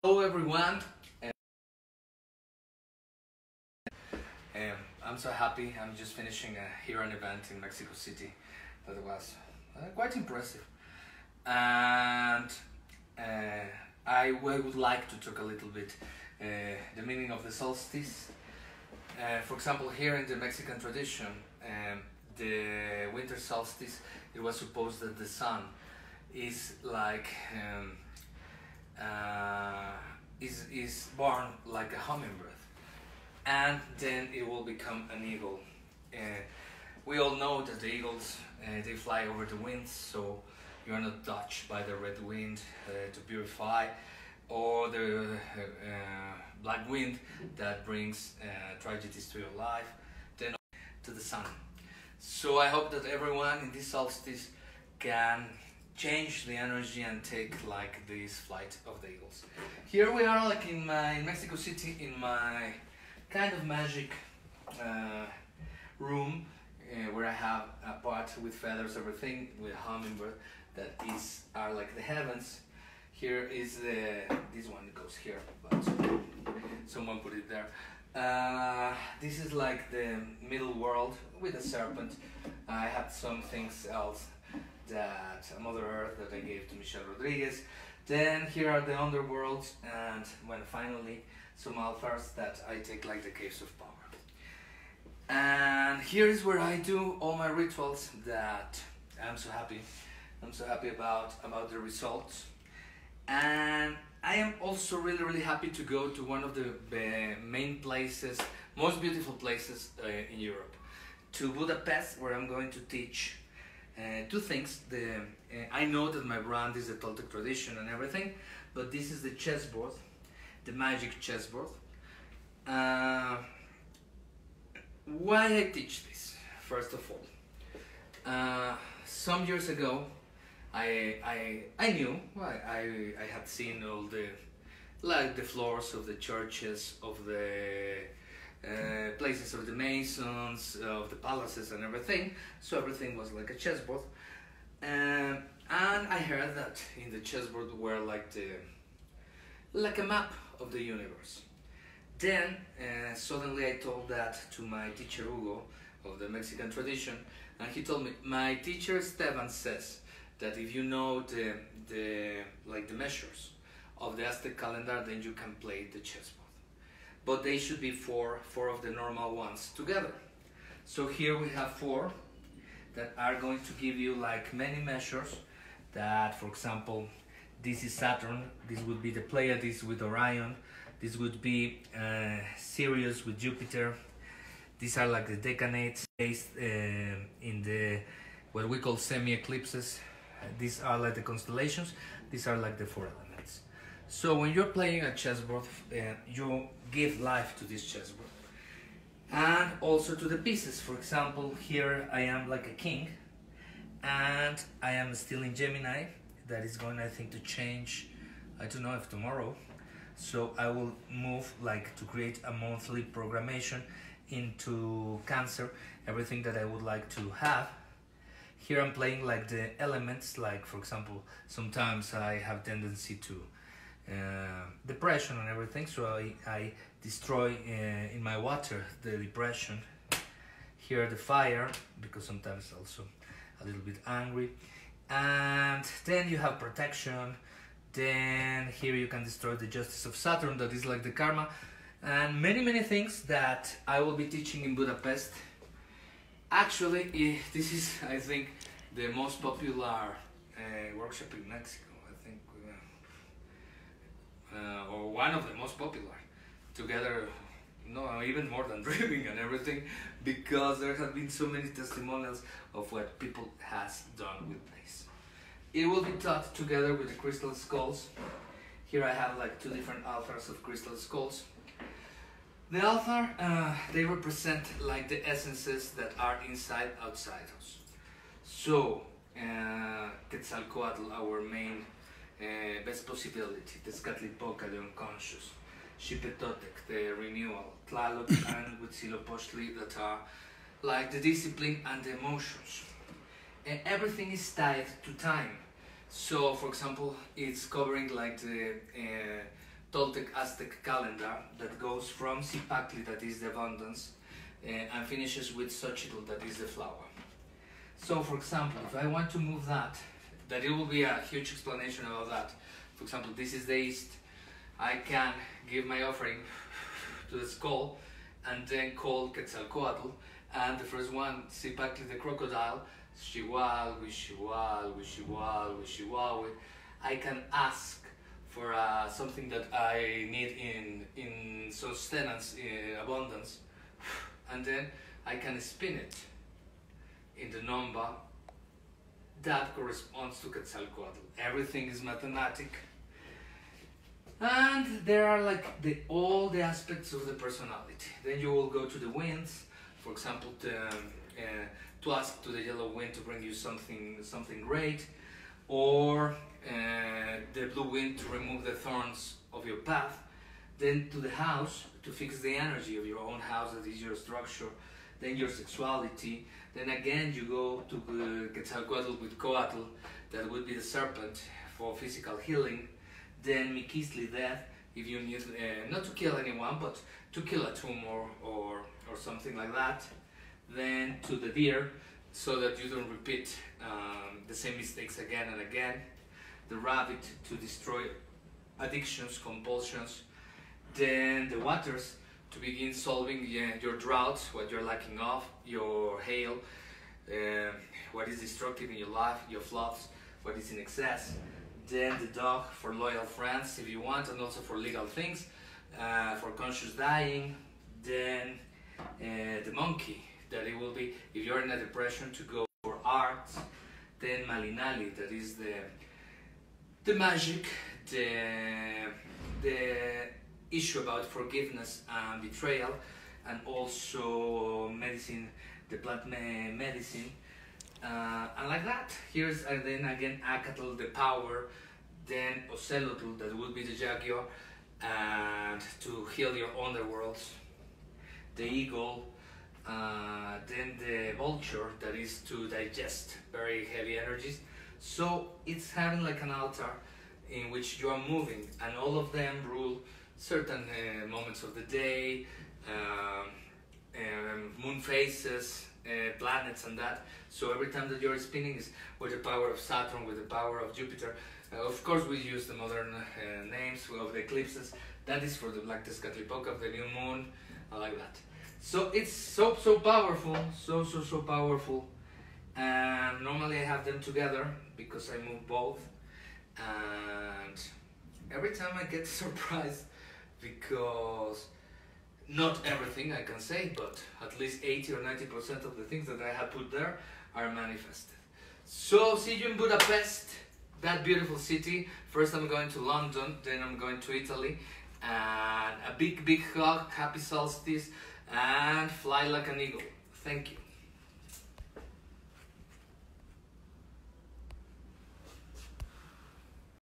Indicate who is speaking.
Speaker 1: Hello everyone. I'm so happy. I'm just finishing here an event in Mexico City that was quite impressive, and I would like to talk a little bit the meaning of the solstice. For example, here in the Mexican tradition, the winter solstice, it was supposed that the sun is like is born like a hummingbird, and then it will become an eagle. We all know that the eagles they fly over the winds, so you are not touched by the red wind to purify, or the black wind that brings tragedies to your life, then to the sun. So I hope that everyone in this solstice can change the energy and take like this flight of the eagles. Here we are like in Mexico City, in my kind of magic room where I have a pot with feathers, everything with hummingbird that are like the heavens. Here is this one that goes here, but someone put it there. This is like the middle world with a serpent. I have some things else that Mother Earth that I gave to Michelle Rodriguez. Then here are the underworlds, and when finally some altars that I take like the caves of power. And here is where I do all my rituals that I'm so happy. I'm so happy about the results. And I am also really happy to go to one of the main places, most beautiful places in Europe, to Budapest, where I'm going to teach two things. I know that my brand is the Toltec tradition and everything, but this is the chessboard, the magic chessboard. Why I teach this? First of all, some years ago, I knew, I had seen all the floors of the churches, of the places of the masons, of the palaces and everything, so everything was like a chessboard. And I heard that in the chessboard were like a map of the universe. Then suddenly I told that to my teacher Hugo of the Mexican tradition, and he told me, my teacher Esteban says that if you know the measures of the Aztec calendar, then you can play the chessboard. But they should be four of the normal ones together. So here we have four that are going to give you like many measures. That, for example, this is Saturn, this would be the Pleiades with Orion, this would be Sirius with Jupiter. These are like the decanates based in the what we call semi-eclipses. These are like the constellations. These are like the four elements. So when you're playing a chessboard, you give life to this chessboard, and also to the pieces. For example, here I am like a king, and I am still in Gemini. That is going, I think, to change, I don't know if tomorrow. So I will move like to create a monthly programmation into Cancer, everything that I would like to have. Here I'm playing like the elements, like for example, sometimes I have tendency to depression and everything, so I destroy in my water the depression. Here the fire, because sometimes also a little bit angry. And then you have protection. Then here you can destroy the justice of Saturn, that is like the karma, and many things that I will be teaching in Budapest. Actually, this is, I think, the most popular workshop in Mexico, I think, or one of the most popular, together, no, even more than dreaming and everything, because there have been so many testimonials of what people has done with this. It will be taught together with the crystal skulls. Here I have like two different altars of crystal skulls. The altar, they represent like the essences that are inside, outside us. So, Quetzalcoatl, our main best possibility, Tezcatlipoca, the unconscious, Xipetotec, the renewal, Tlaloc and Huitzilopochtli, that are like the discipline and the emotions. And everything is tied to time. So, for example, it's covering like the Toltec Aztec calendar that goes from Zipacli, that is the abundance, and finishes with Xochitl, that is the flower. So for example, if I want to move that it will be a huge explanation about that. For example, this is the east. I can give my offering to the skull and then call Quetzalcoatl, and the first one, Zipacli the crocodile, Xihual, Wishihual, Wishihual, Wishihuahua. I can ask for something that I need in sustenance, abundance, and then I can spin it in the number that corresponds to Quetzalcoatl. Everything is mathematic, and there are like all the aspects of the personality. Then you will go to the winds, for example, to ask to the yellow wind to bring you something great, or the blue wind to remove the thorns of your path. Then to the house, to fix the energy of your own house, that is your structure. Then your sexuality. Then again you go to Quetzalcoatl with Coatl, that would be the serpent, for physical healing. Then Miquisli, death, if you need not to kill anyone, but to kill a tumor or something like that. Then to the deer, so that you don't repeat the same mistakes again and again. The rabbit, to destroy addictions, compulsions. Then the waters, to begin solving your droughts, what you're lacking of, your hail, what is destructive in your life, your floods, what is in excess. Then the dog, for loyal friends if you want, and also for legal things, for conscious dying. Then the monkey, that it will be, if you're in a depression, to go for art. Then Malinali, that is the magic, the issue about forgiveness and betrayal, and also medicine, the plant medicine, and like that. Here's then again Acatl, the power. Then Ocelotl, that will be the jaguar, and to heal your underworlds. The eagle, then the vulture, that is to digest very heavy energies. So it's having like an altar in which you are moving, and all of them rule certain moments of the day, moon phases, planets and that. So every time that you're spinning is with the power of Saturn, with the power of Jupiter. Of course we use the modern names of the eclipses. That is for the Black Tezcatlipoca of the new moon, like that. So it's so powerful, so powerful. And normally I have them together because I move both. And every time I get surprised, because not everything I can say, but at least 80 or 90% of the things that I have put there are manifested. So see you in Budapest, that beautiful city. First I'm going to London, then I'm going to Italy, and a big hug, happy solstice, and fly like an eagle. Thank you.